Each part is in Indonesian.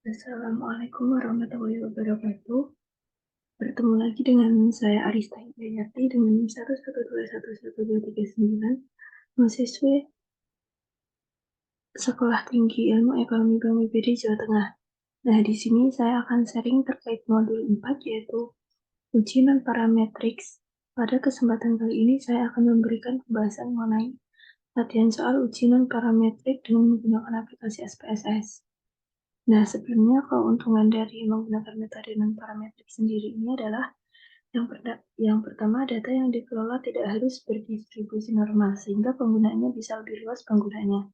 Assalamualaikum warahmatullahi wabarakatuh. Bertemu lagi dengan saya Arista Hidayati dengan 1121139, mahasiswi Sekolah Tinggi Ilmu Ekonomi Bank BPD Jawa Tengah. Nah, di sini saya akan sharing terkait modul 4 yaitu uji non-parametrics. Pada kesempatan kali ini saya akan memberikan pembahasan mengenai latihan soal uji non-parametrik dengan menggunakan aplikasi SPSS. Nah, sebelumnya keuntungan dari menggunakan metode non-parametrik sendiri ini adalah yang pertama, data yang dikelola tidak harus berdistribusi normal, sehingga penggunaannya bisa lebih luas penggunanya.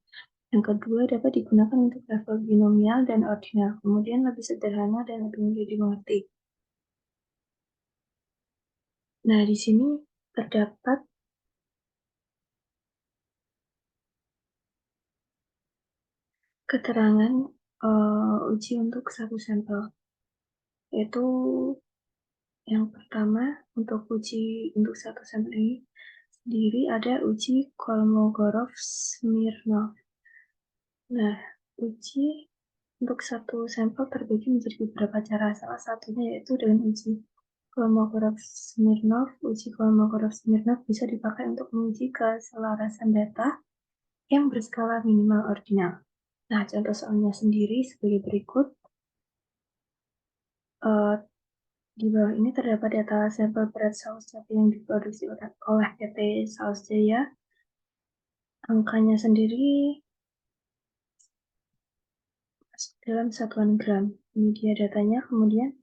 Yang kedua, dapat digunakan untuk level binomial dan ordinal, kemudian lebih sederhana dan lebih mudah dimengerti. Nah, di sini terdapat keterangan uji untuk satu sampel, yaitu yang pertama, untuk uji untuk satu sampel ini sendiri ada uji Kolmogorov-Smirnov. Nah, uji untuk satu sampel terbagi menjadi beberapa cara. Salah satunya yaitu dengan uji Kolmogorov-Smirnov. Uji Kolmogorov-Smirnov bisa dipakai untuk menguji keselarasan data yang berskala minimal ordinal. Nah, contoh soalnya sendiri sebagai berikut. Di bawah ini terdapat data sampel berat saus cabai yang diproduksi oleh PT Saus Jaya. Angkanya sendiri dalam satuan gram. Ini dia datanya. Kemudian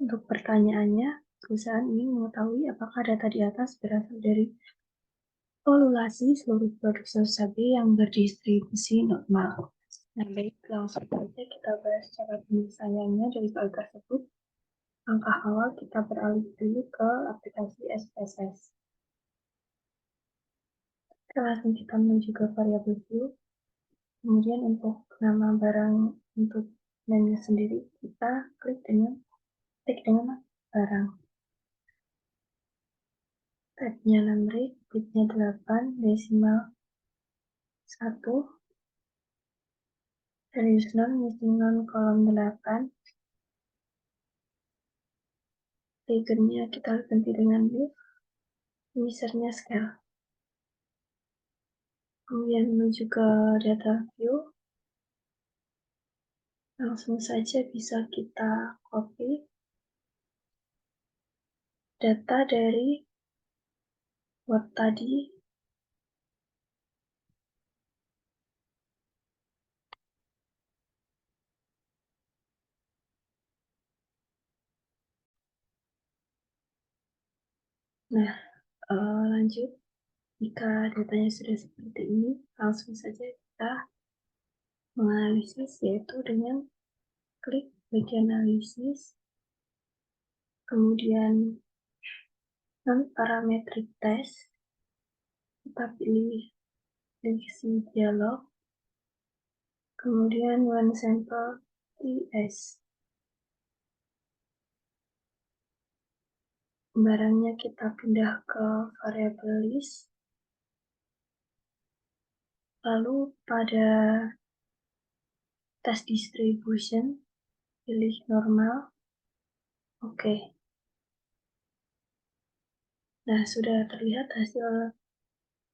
untuk pertanyaannya, perusahaan ingin mengetahui apakah data di atas berasal dari polulasi seluruh produk saus cabai yang berdistribusi normal. Nah, baik, langsung saja kita bahas cara penyelesaiannya dari soal tersebut. Langkah awal kita beralih dulu ke aplikasi SPSS. Langsung kita menuju ke variabel view. Kemudian untuk nama barang untuk menu sendiri, kita klik dengan barang. Tab-nya 6 rig, bitnya 8, desimal 1, serius non, missing non, kolom 8. Triggernya kita ganti dengan div, misernya scale. Kemudian menuju ke data view, langsung saja bisa kita copy data dari Word tadi. Nah, lanjut. Jika datanya sudah seperti ini, langsung saja kita menganalisis, yaitu dengan klik bagian analisis, kemudian non-parametric test, kita pilih isi dialog, kemudian one sample TS. Barangnya kita pindah ke variable list, lalu pada test distribution, pilih normal, oke. Nah, sudah terlihat hasil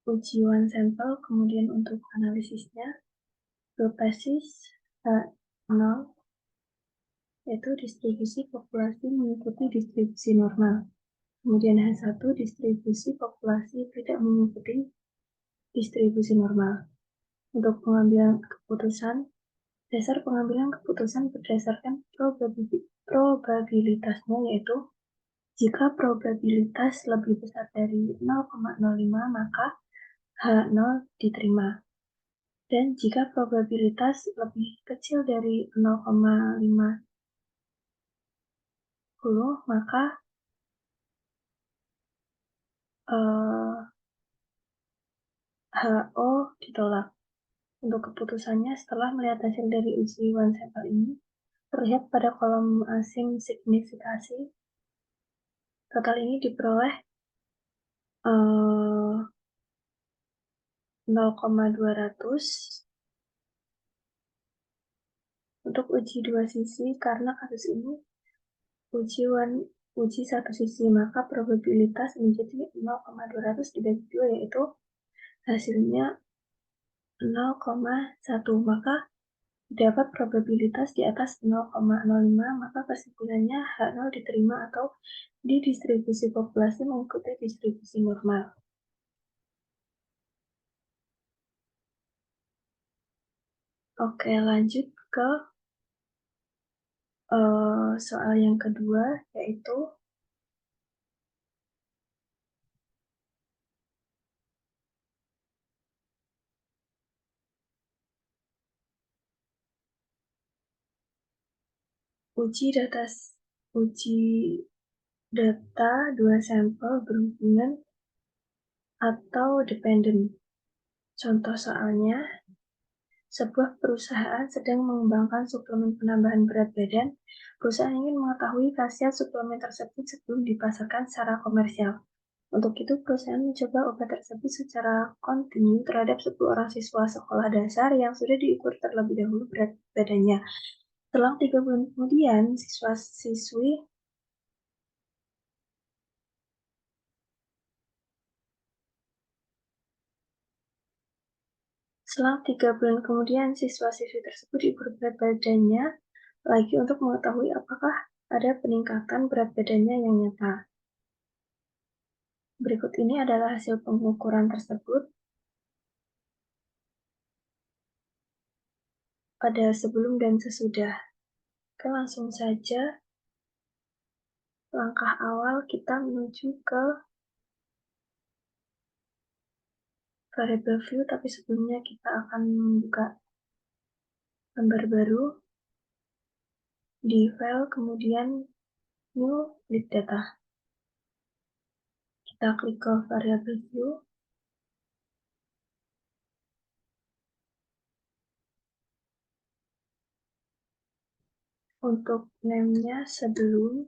uji one sample, kemudian untuk analisisnya, hipotesis 0, yaitu distribusi populasi mengikuti distribusi normal. Kemudian H1, distribusi populasi tidak mengikuti distribusi normal. Untuk pengambilan keputusan, dasar pengambilan keputusan berdasarkan probabilitasnya, yaitu jika probabilitas lebih besar dari 0,05 maka H0 diterima. Dan jika probabilitas lebih kecil dari 0,50 maka HO ditolak. Untuk keputusannya setelah melihat hasil dari uji one sample ini, terlihat pada kolom asing signifikasi, total ini diperoleh 0,200. Untuk uji dua sisi, karena kasus ini uji uji satu sisi, maka probabilitas menjadi 0,200 dibagi 2, yaitu hasilnya 0,1. Maka dapat probabilitas di atas 0,05, maka kesimpulannya H0 diterima atau didistribusi populasi mengikuti distribusi normal. Oke, lanjut ke soal yang kedua, yaitu uji data dua sampel berhubungan atau dependen. Contoh soalnya, sebuah perusahaan sedang mengembangkan suplemen penambahan berat badan. Perusahaan ingin mengetahui khasiat suplemen tersebut sebelum dipasarkan secara komersial. Untuk itu, perusahaan mencoba obat tersebut secara kontinu terhadap 10 orang siswa sekolah dasar yang sudah diukur terlebih dahulu berat badannya. Selang 3 bulan kemudian, siswa-siswi siswa-siswi tersebut diukur berat badannya lagi untuk mengetahui apakah ada peningkatan berat badannya yang nyata. Berikut ini adalah hasil pengukuran tersebut pada sebelum dan sesudah. Oke, langsung saja langkah awal kita menuju ke variable view, tapi sebelumnya kita akan membuka gambar baru di file, kemudian new lead data. Kita klik ke variable view. Untuk name-nya sebelum,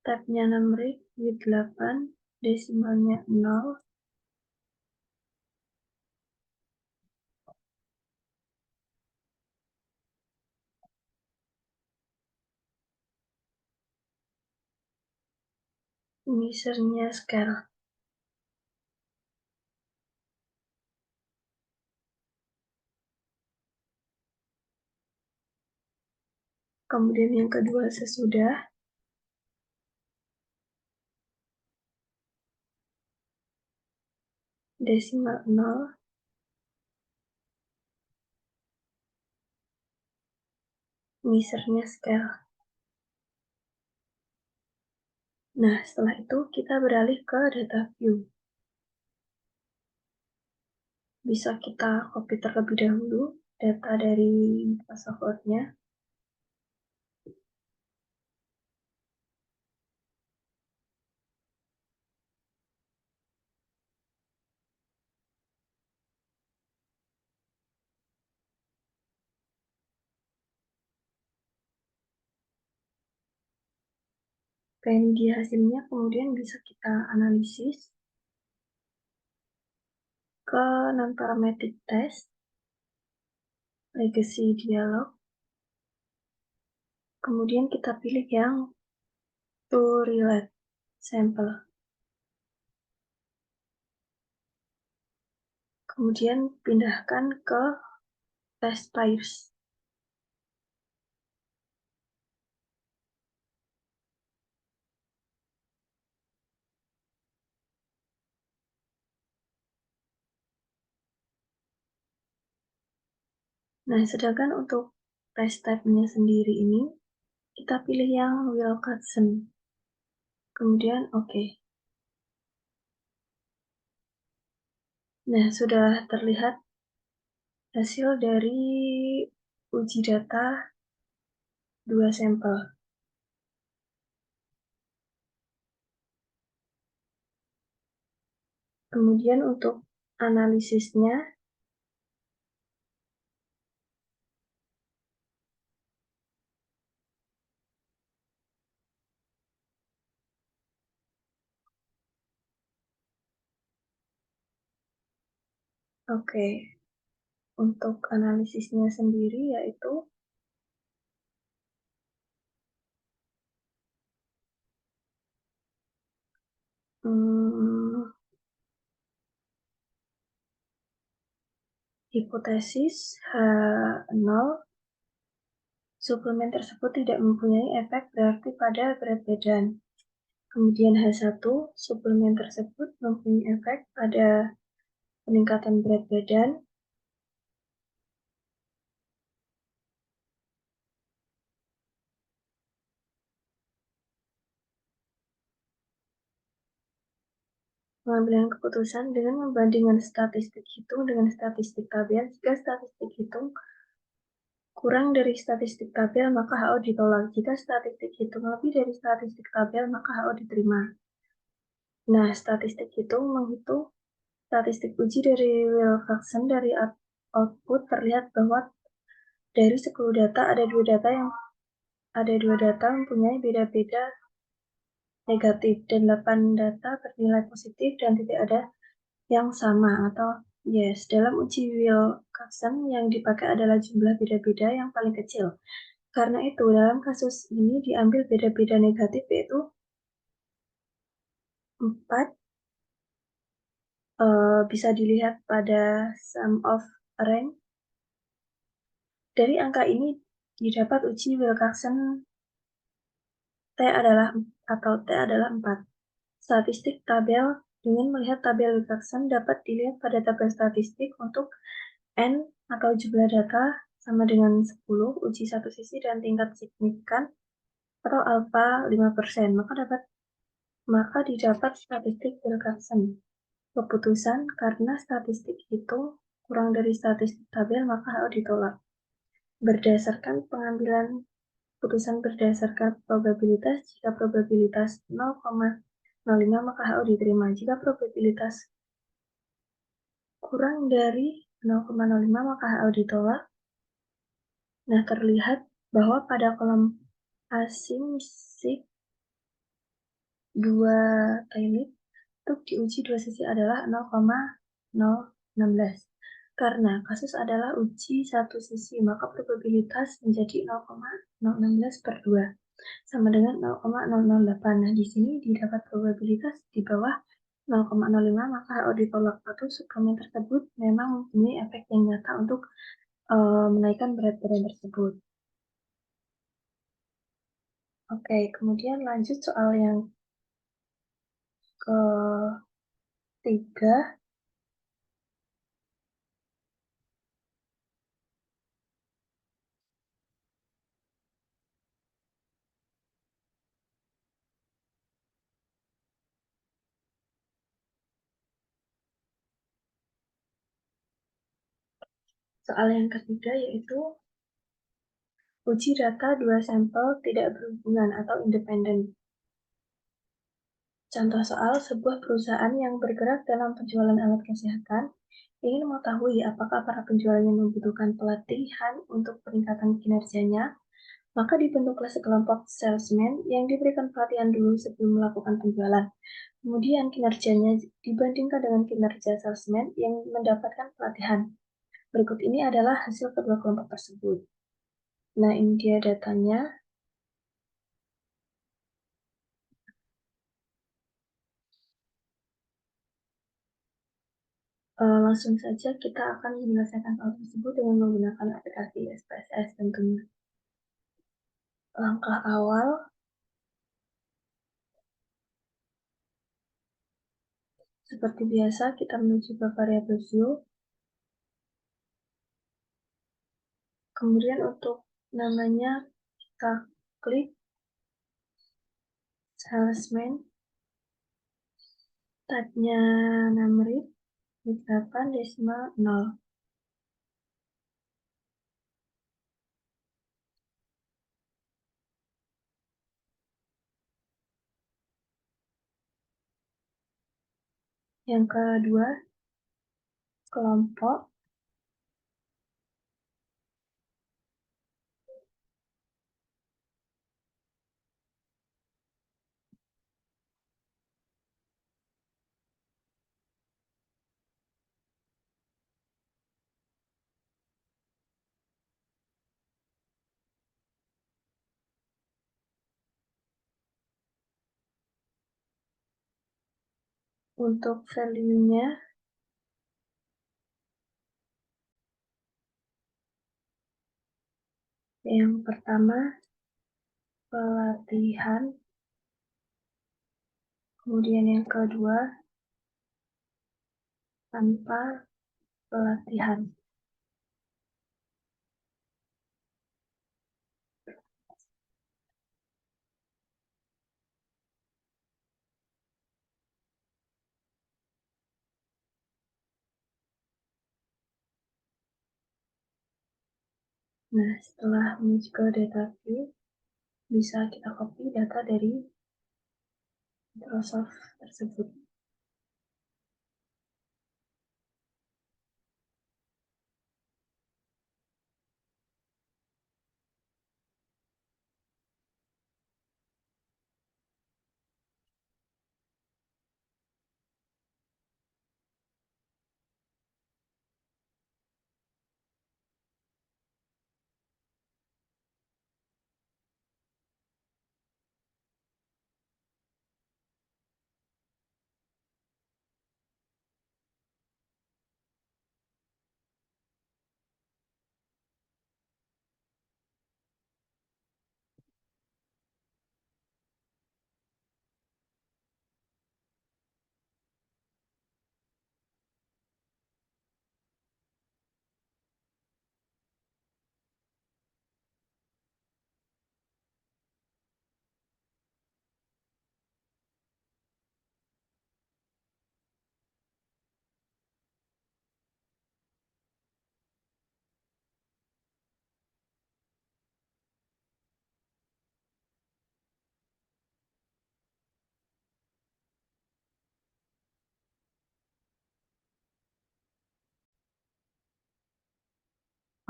tab-nya numeric with 8, desimalnya 0, measure-nya scale. Kemudian yang kedua sesudah, desimal 0, measure-nya scale. Nah, setelah itu kita beralih ke data view. Bisa kita copy terlebih dahulu data dari Microsoft Word-nya. Dan di hasilnya kemudian bisa kita analisis ke non-parametric test, legacy dialog, kemudian kita pilih yang to relate sample. Kemudian pindahkan ke test types. Nah, sedangkan untuk test type-nya sendiri ini, kita pilih yang Wilkinson. Kemudian oke. Nah, sudah terlihat hasil dari uji data dua sampel. Kemudian untuk analisisnya, Oke, untuk analisisnya sendiri yaitu hmm, hipotesis H0, suplemen tersebut tidak mempunyai efek berarti pada berat badan. Kemudian H1, suplemen tersebut mempunyai efek pada peningkatan berat badan. Pengambilan keputusan dengan membandingkan statistik hitung dengan statistik tabel. Jika statistik hitung kurang dari statistik tabel, maka HO ditolak. Jika statistik hitung lebih dari statistik tabel, maka HO diterima. Nah, statistik hitung menghitung statistik uji dari Wilcoxon. Dari output terlihat bahwa dari 10 data ada dua data mempunyai beda-beda negatif dan 8 data bernilai positif dan tidak ada yang sama atau yes. Dalam uji Wilcoxon yang dipakai adalah jumlah beda-beda yang paling kecil. Karena itu, dalam kasus ini diambil beda-beda negatif yaitu 4, bisa dilihat pada sum of rank. Dari angka ini didapat uji Wilcoxon T adalah 4. Statistik tabel. Dengan melihat tabel Wilcoxon dapat dilihat pada tabel statistik untuk N atau jumlah data sama dengan 10, uji satu sisi dan tingkat signifikan atau alfa 5%. Maka didapat statistik Wilcoxon. Keputusan karena statistik itu kurang dari statistik tabel, maka HO ditolak. Berdasarkan pengambilan putusan berdasarkan probabilitas, jika probabilitas 0,05 maka HO diterima. Jika probabilitas kurang dari 0,05 maka HO ditolak. Nah, terlihat bahwa pada kolom asymmetric 2 Taylor untuk diuji dua sisi adalah 0,016. Karena kasus adalah uji satu sisi, maka probabilitas menjadi 0,016 per 2 sama dengan 0,008. Nah, di sini didapat probabilitas di bawah 0,05 maka HO ditolak atau suplemen tersebut memang mempunyai efek yang nyata untuk menaikkan berat badan tersebut. Oke, kemudian lanjut soal yang ketiga. Soal yang ketiga yaitu uji data dua sampel tidak berhubungan atau independen. Contoh soal, sebuah perusahaan yang bergerak dalam penjualan alat kesehatan ingin mengetahui apakah para penjualnya membutuhkan pelatihan untuk peningkatan kinerjanya, maka dibentuklah sekelompok salesman yang diberikan pelatihan dulu sebelum melakukan penjualan. Kemudian kinerjanya dibandingkan dengan kinerja salesman yang mendapatkan pelatihan. Berikut ini adalah hasil kedua kelompok tersebut. Nah, ini dia datanya. Langsung saja kita akan menyelesaikan soal tersebut dengan menggunakan aplikasi SPSS tentunya. Langkah awal, seperti biasa kita menuju ke variabel view. Kemudian untuk namanya kita klik salesman, type-nya numerik, 8 desimal 0. Yang kedua, kelompok. Untuk value-nya, yang pertama pelatihan, kemudian yang kedua tanpa pelatihan. Nah, setelah menuju ke data view, bisa kita copy data dari Microsoft tersebut.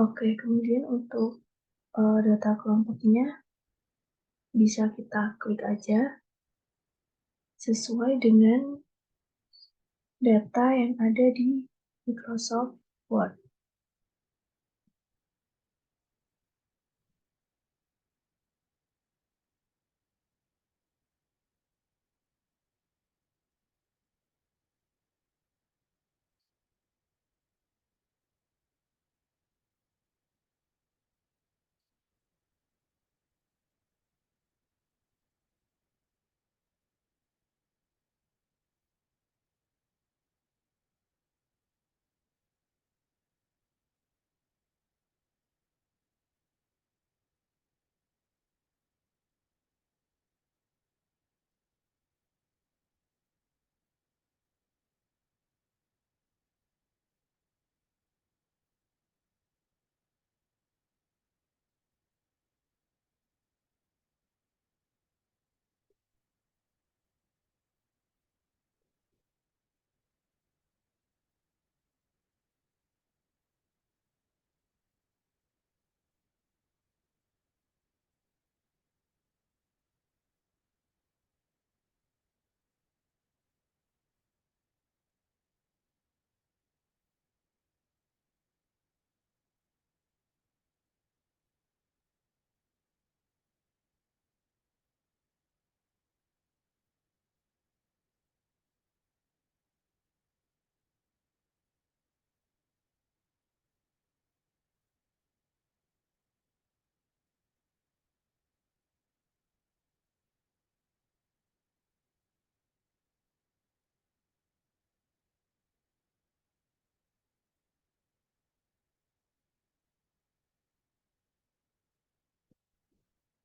Oke, kemudian untuk data kelompoknya bisa kita klik aja sesuai dengan data yang ada di Microsoft Word.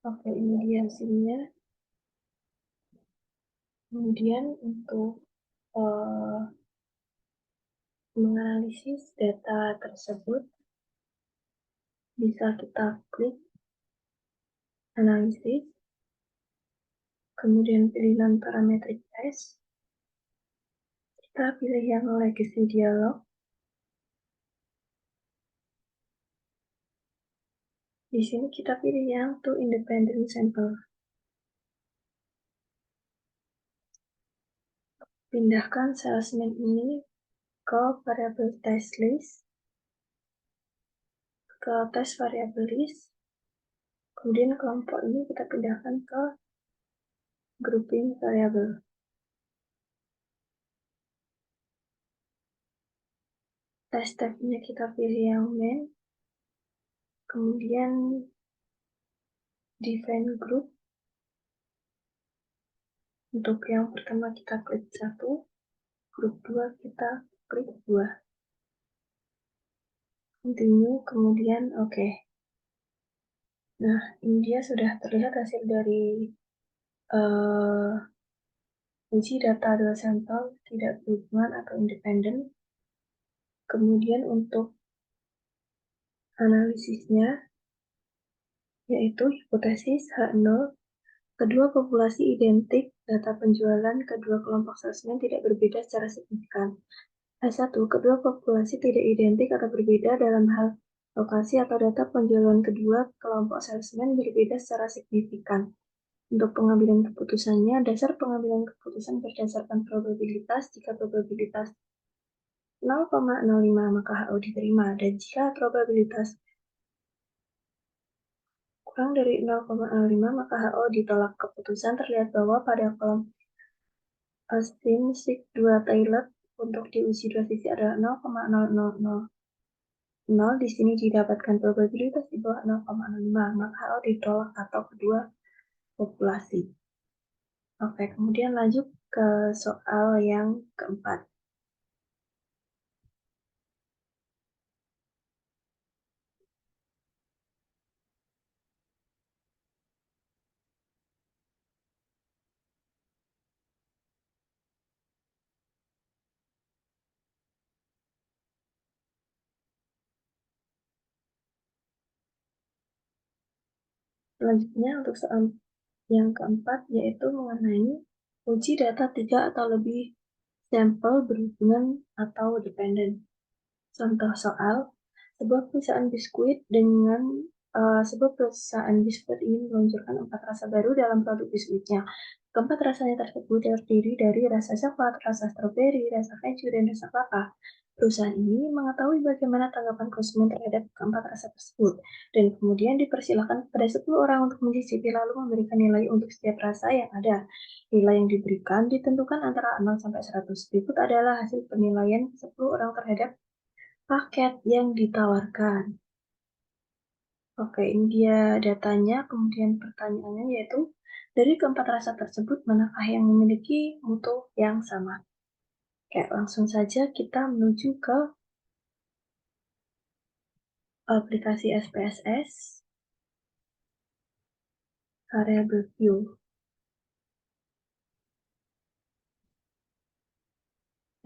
Oke, ini dia hasilnya. Kemudian untuk menganalisis data tersebut, bisa kita klik analisis, kemudian pilihan parametric test, kita pilih yang legacy dialog. Di sini kita pilih yang two independent sample. Pindahkan salesman ini ke variable test list, ke test variable list, kemudian kelompok ini kita pindahkan ke grouping variable. Test tab-nya kita pilih yang main, kemudian define group. Untuk yang pertama kita klik 1, grup 2 kita klik 2. Continue, kemudian oke. Nah, ini dia sudah terlihat hasil dari uji data dua sampel tidak berhubungan atau independen. Kemudian untuk analisisnya, yaitu hipotesis H0, kedua populasi identik, data penjualan kedua kelompok salesman tidak berbeda secara signifikan. H1, kedua populasi tidak identik atau berbeda dalam hal lokasi atau data penjualan kedua kelompok salesman berbeda secara signifikan. Untuk pengambilan keputusannya, dasar pengambilan keputusan berdasarkan probabilitas. Jika probabilitas 0,05 maka HO diterima, dan jika probabilitas kurang dari 0,05 maka HO ditolak. Keputusan terlihat bahwa pada kolom Austin Sig 2 Taylor untuk diuji dua sisi adalah 0,0000. Di sini didapatkan probabilitas di bawah 0,05, maka HO ditolak atau kedua populasi. Oke, kemudian lanjut ke soal yang keempat. Selanjutnya untuk soal yang keempat yaitu mengenai uji data 3 atau lebih sampel berhubungan atau dependen. Contoh soal, sebuah perusahaan biskuit ingin meluncurkan 4 rasa baru dalam produk biskuitnya. Keempat rasanya tersebut terdiri dari rasa coklat, rasa stroberi, rasa keju, dan rasa kelapa. Perusahaan ini mengetahui bagaimana tanggapan konsumen terhadap keempat rasa tersebut, dan kemudian dipersilakan kepada 10 orang untuk mencicipi lalu memberikan nilai untuk setiap rasa yang ada. Nilai yang diberikan ditentukan antara 0 sampai 100. Berikut adalah hasil penilaian 10 orang terhadap paket yang ditawarkan. Oke, ini dia datanya, kemudian pertanyaannya yaitu, dari keempat rasa tersebut, manakah yang memiliki mutu yang sama? Oke, langsung saja kita menuju ke aplikasi SPSS, variable view.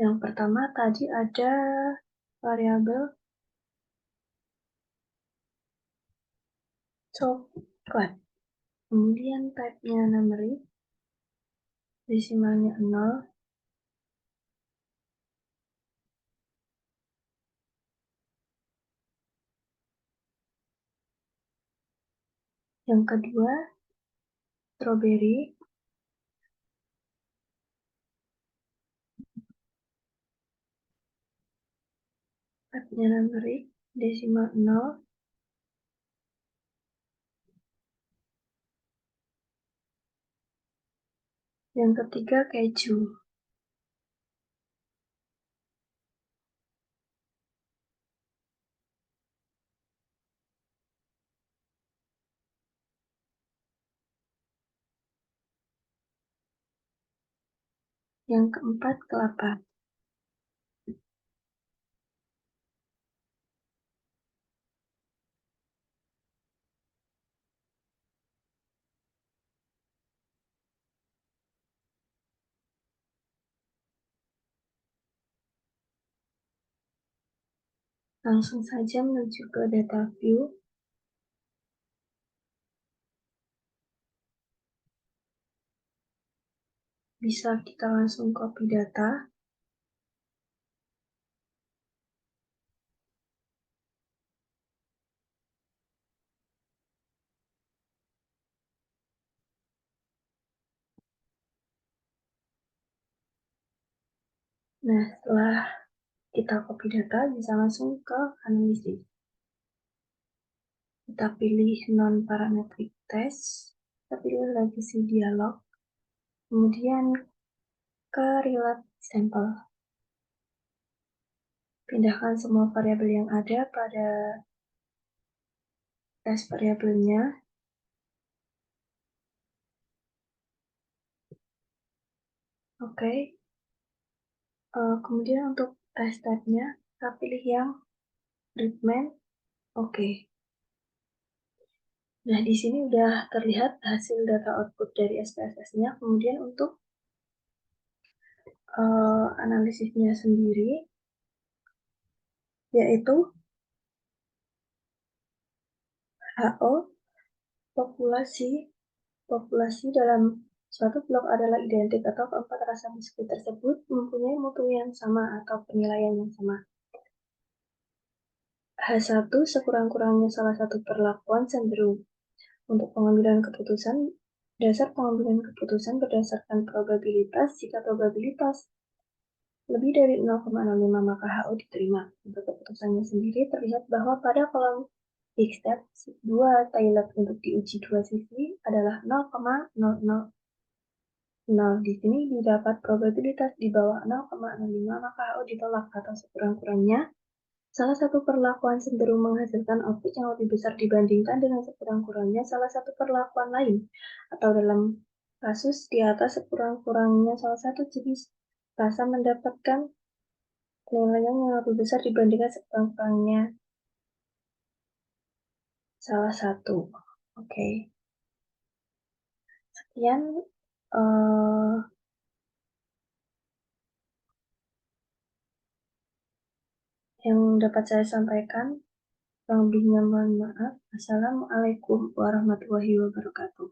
Yang pertama tadi ada variabel coklat. Kemudian type-nya numeric, desimalnya 0. Yang kedua, strawberry, type-nya numeric, desimal 0. Yang ketiga, keju. Yang keempat, kelapa. Langsung saja menuju ke data view. Bisa kita langsung copy data. Nah, setelah kita copy data, bisa langsung ke analisis. Kita pilih non-parametric test, kita pilih legacy dialog, kemudian ke relate sample. Pindahkan semua variabel yang ada pada tes variabelnya. Oke. Kemudian untuk tes type-nya, kita pilih yang treatment. Oke. Nah, di sini udah terlihat hasil data output dari SPSS-nya. Kemudian untuk analisisnya sendiri, yaitu HO, populasi. Populasi dalam suatu blok adalah identik atau keempat rasa biskuit tersebut mempunyai mutu yang sama atau penilaian yang sama. H1 sekurang-kurangnya salah satu perlakuan cenderung. Untuk pengambilan keputusan, dasar pengambilan keputusan berdasarkan probabilitas. Jika probabilitas lebih dari 0,05 maka HO diterima. Untuk keputusannya sendiri terlihat bahwa pada kolom Bigstep, dua Taylor untuk diuji dua sisi adalah 0,000. Di sini didapat probabilitas di bawah 0,05 maka HO ditolak atau sekurang-kurangnya salah satu perlakuan cenderung menghasilkan output yang lebih besar dibandingkan dengan sekurang-kurangnya salah satu perlakuan lain, atau dalam kasus di atas sekurang-kurangnya salah satu jenis rasa mendapatkan penilaian yang lebih besar dibandingkan sekurang-kurangnya salah satu. Oke. Sekian yang dapat saya sampaikan. Kurang lebihnya mohon maaf. Assalamualaikum warahmatullahi wabarakatuh.